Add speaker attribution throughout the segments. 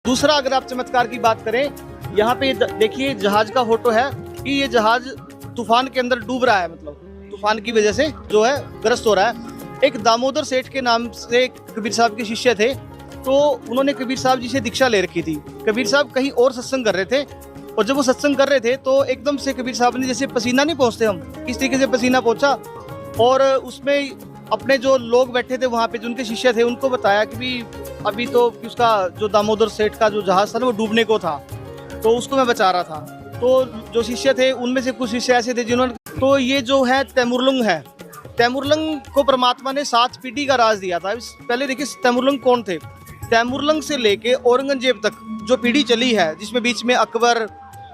Speaker 1: दूसरा, अगर आप चमत्कार की बात करें, यहाँ पे देखिए जहाज का फोटो है कि ये जहाज तूफान के अंदर डूब रहा है, मतलब तूफान की वजह से जो है ग्रस्त हो रहा है। एक दामोदर सेठ के नाम से कबीर साहब के शिष्य थे, तो उन्होंने कबीर साहब जी से दीक्षा ले रखी थी। कबीर साहब कहीं और सत्संग कर रहे थे, और जब वो सत्संग कर रहे थे तो एकदम से कबीर साहब ने, जैसे पसीना नहीं पहुंचते हम, इस तरीके से पसीना पहुंचा, और उसमें अपने जो लोग बैठे थे वहाँ पे, जो उनके शिष्य थे, उनको बताया कि भी अभी तो उसका जो दामोदर सेठ का जो जहाज था ना वो डूबने को था, तो उसको मैं बचा रहा था। तो जो शिष्य थे उनमें से कुछ शिष्य ऐसे थे जिन्होंने, तो ये जो है तैमूरलंग है, तैमूरलंग को परमात्मा ने 7 पीढ़ी का राज दिया था। पहले देखिए तैमूरलंग कौन थे। तैमूरलंग से लेके औरंगजेब तक जो पीढ़ी चली है, जिसमें बीच में अकबर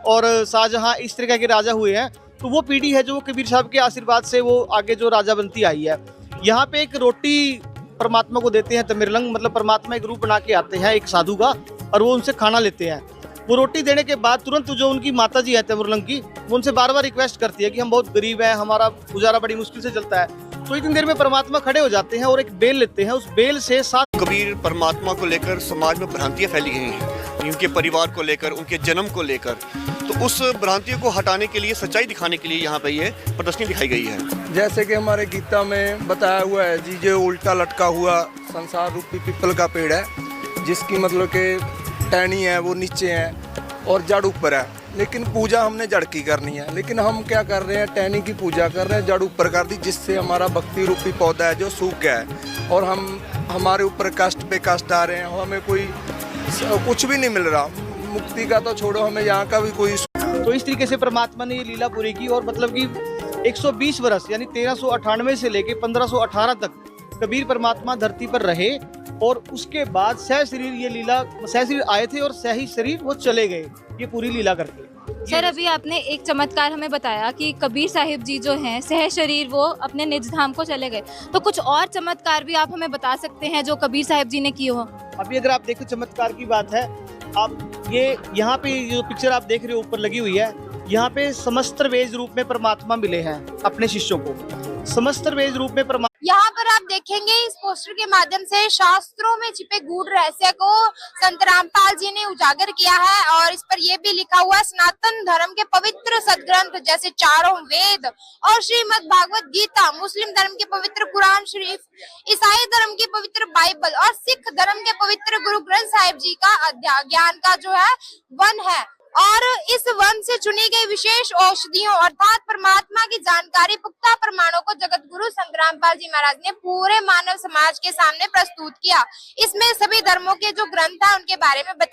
Speaker 1: और शाहजहां इस तरह के राजा हुए हैं, तो वो पीढ़ी है जो कबीर साहब के आशीर्वाद से वो आगे जो राजा बनती आई है। यहाँ पे एक रोटी परमात्मा को देते हैं तैमूरलंग, मतलब परमात्मा एक रूप बना के आते हैं एक साधु का, और वो उनसे खाना लेते हैं। वो रोटी देने के बाद तुरंत जो उनकी माता जी है तैमूरलंग की, वो उनसे बार बार रिक्वेस्ट करती है कि हम बहुत गरीब हैं, हमारा गुजारा बड़ी मुश्किल से चलता है। तो इतनी देर में परमात्मा खड़े हो जाते हैं और एक बेल लेते हैं, उस बेल से 7
Speaker 2: कबीर परमात्मा को लेकर समाज में भ्रांतियां फैली गई हैं, उनके परिवार को लेकर, उनके जन्म को लेकर। तो उस भ्रांतियों को हटाने के लिए, सच्चाई दिखाने के लिए यहाँ पे ये प्रदर्शनी दिखाई गई है।
Speaker 3: जैसे कि हमारे गीता में बताया हुआ है जी, जो उल्टा लटका हुआ संसार रूपी पीपल का पेड़ है, जिसकी मतलब कि टहनी है वो नीचे है और जड़ ऊपर है, लेकिन पूजा हमने जड़ की करनी है। लेकिन हम क्या कर रहे हैं, टहनी की पूजा कर रहे हैं, जड़ ऊपर कर दी, जिससे हमारा भक्ति रूपी पौधा है जो सूख गया है, और हमारे ऊपर कष्ट पे कष्ट आ रहे हैं, हमें कोई कुछ भी नहीं मिल रहा। मुक्ति का तो छोड़ो, हमें यहाँ का भी कोई।
Speaker 1: तो इस तरीके से परमात्मा ने ये लीला पूरी की, और मतलब कि 120 वर्ष यानी 1398 से लेके 1518 तक कबीर परमात्मा धरती पर रहे, और उसके बाद सह शरीर ये लीला, सह शरीर आए थे और सह ही शरीर वो चले गए, ये पूरी लीला करके।
Speaker 4: सर, अभी आपने एक चमत्कार हमें बताया कि कबीर साहिब जी जो हैं सह शरीर वो अपने निज धाम को चले गए, तो कुछ और चमत्कार भी आप हमें बता सकते हैं जो कबीर साहिब जी ने किए हो?
Speaker 1: अभी अगर आप देखो चमत्कार की बात है, आप ये यहाँ पे जो पिक्चर आप देख रहे हो ऊपर लगी हुई है, यहाँ पे समस्तर वेज रूप में परमात्मा मिले हैं अपने शिष्यों को। समस्तर वेज रूप में परमात्मा,
Speaker 5: यहाँ पर आप देखेंगे इस पोस्टर के माध्यम से शास्त्रों में छिपे गूढ़ रहस्य को संत रामपाल जी ने उजागर किया है, और इस पर यह भी लिखा हुआ है, सनातन धर्म के पवित्र सदग्रंथ जैसे चारों वेद और श्रीमद् भागवत गीता, मुस्लिम धर्म के पवित्र कुरान शरीफ, ईसाई धर्म की पवित्र बाइबल और सिख धर्म के पवित्र गुरु ग्रंथ साहिब जी का ज्ञान का जो है वन है, और इस वन से चुनी गई विशेष औषधियों अर्थात परमात्मा की जानकारी पुख्ता प्रमाणों को जगत गुरु संत रामपाल जी महाराज ने पूरे मानव समाज के सामने प्रस्तुत किया। इसमें सभी धर्मों के जो ग्रंथ है उनके बारे में बताया।